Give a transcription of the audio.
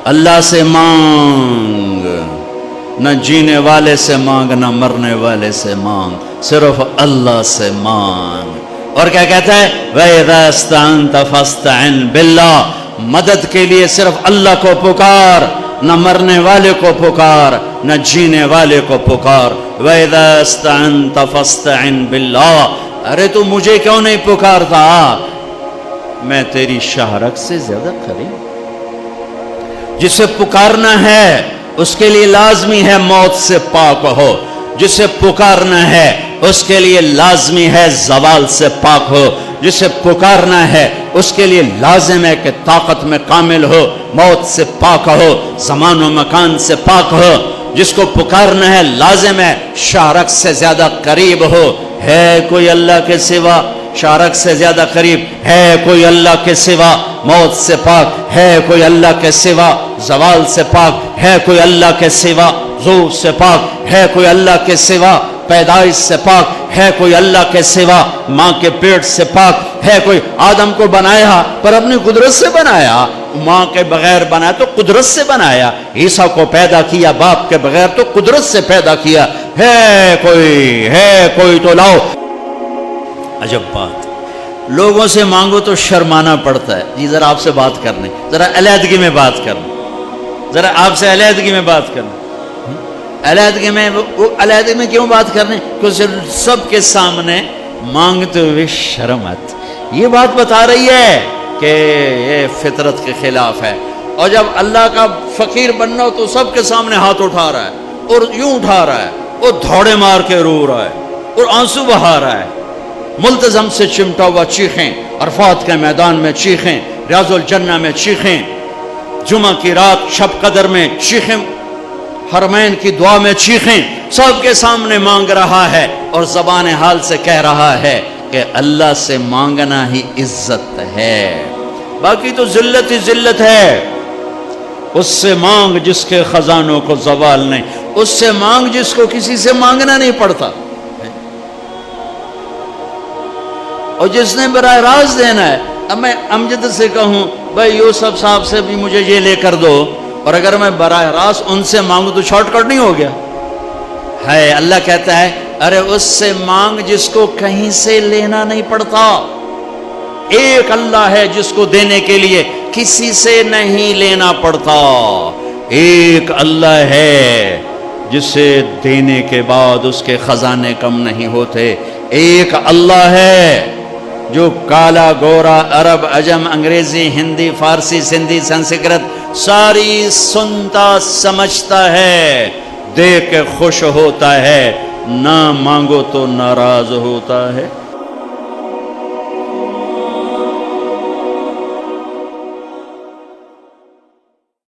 اللہ سے مانگ، نہ جینے والے سے مانگ نہ مرنے والے سے مانگ، صرف اللہ سے مانگ۔ اور کیا کہتا ہے وَإِذَا اسْتَعَنْتَ فَاسْتَعِنْ بِاللَّهِ، مدد کے لیے صرف اللہ کو پکار، نہ مرنے والے کو پکار نہ جینے والے کو پکار۔ وَإِذَا اسْتَعَنْتَ فَاسْتَعِنْ بِاللَّهِ، ارے تو مجھے کیوں نہیں پکارتا، میں تیری شہرک سے زیادہ قریب۔ جسے پکارنا ہے اس کے لیے لازمی ہے موت سے پاک ہو، جسے پکارنا ہے اس کے لیے لازمی ہے زوال سے پاک ہو، جسے پکارنا ہے اس کے لیے لازم ہے کہ طاقت میں کامل ہو، موت سے پاک ہو، زمان و مکان سے پاک ہو۔ جس کو پکارنا ہے لازم ہے شارک سے زیادہ قریب ہو۔ ہے کوئی اللہ کے سوا شارک سے زیادہ قریب؟ ہے کوئی اللہ کے سوا موت سے پاک؟ ہے کوئی اللہ کے سوا زوال سے پاک؟ ہے کوئی اللہ کے سوا ظہور سے پاک؟ ہے کوئی اللہ کے سوا پیدائش سے پاک؟ ہے کوئی اللہ کے سوا ماں کے پیٹ سے پاک؟ ہے کوئی؟ آدم کو بنایا پر اپنی قدرت سے بنایا، ماں کے بغیر بنایا تو قدرت سے بنایا، عیسیٰ کو پیدا کیا باپ کے بغیر تو قدرت سے پیدا کیا۔ ہے کوئی تو لاؤ۔ عجب بات، لوگوں سے مانگو تو شرمانا پڑتا ہے۔ جی ذرا آپ سے بات کرنے، ذرا علیحدگی میں بات کرنا، ذرا آپ سے علیحدگی میں بات کرنا۔ علیحدگی میں علیحدگی میں کیوں بات کرنے؟ کیونکہ سب کے سامنے مانگتے ہوئے شرم آتی۔ یہ بات بتا رہی ہے کہ یہ فطرت کے خلاف ہے۔ اور جب اللہ کا فقیر بننا ہو تو سب کے سامنے ہاتھ اٹھا رہا ہے اور یوں اٹھا رہا ہے اور دھوڑے مار کے رو رہا ہے اور آنسو بہا رہا ہے، ملتزم سے چمٹا ہوا چیخیں، عرفات کے میدان میں چیخیں، ریاض الجنہ میں چیخیں، جمعہ کی رات شب قدر میں چیخیں، حرمین کی دعا میں چیخیں، سب کے سامنے مانگ رہا ہے اور زبان حال سے کہہ رہا ہے کہ اللہ سے مانگنا ہی عزت ہے، باقی تو ذلت ہی ذلت ہے۔ اس سے مانگ جس کے خزانوں کو زوال نہیں، اس سے مانگ جس کو کسی سے مانگنا نہیں پڑتا، اور جس نے براہ راست دینا ہے۔ اب میں امجد سے کہوں بھائی یوسف صاحب سے بھی مجھے یہ لے کر دو، اور اگر میں براہ راست ان سے مانگوں تو شارٹ کٹ نہیں ہو گیا؟ ہے اللہ کہتا ہے ارے اس سے مانگ جس کو کہیں سے لینا نہیں پڑتا۔ ایک اللہ ہے جس کو دینے کے لیے کسی سے نہیں لینا پڑتا، ایک اللہ ہے جسے دینے کے بعد اس کے خزانے کم نہیں ہوتے، ایک اللہ ہے جو کالا گورا عرب عجم انگریزی ہندی فارسی سندھی سنسکرت ساری سنتا سمجھتا ہے، دے کے خوش ہوتا ہے، نہ مانگو تو ناراض ہوتا ہے۔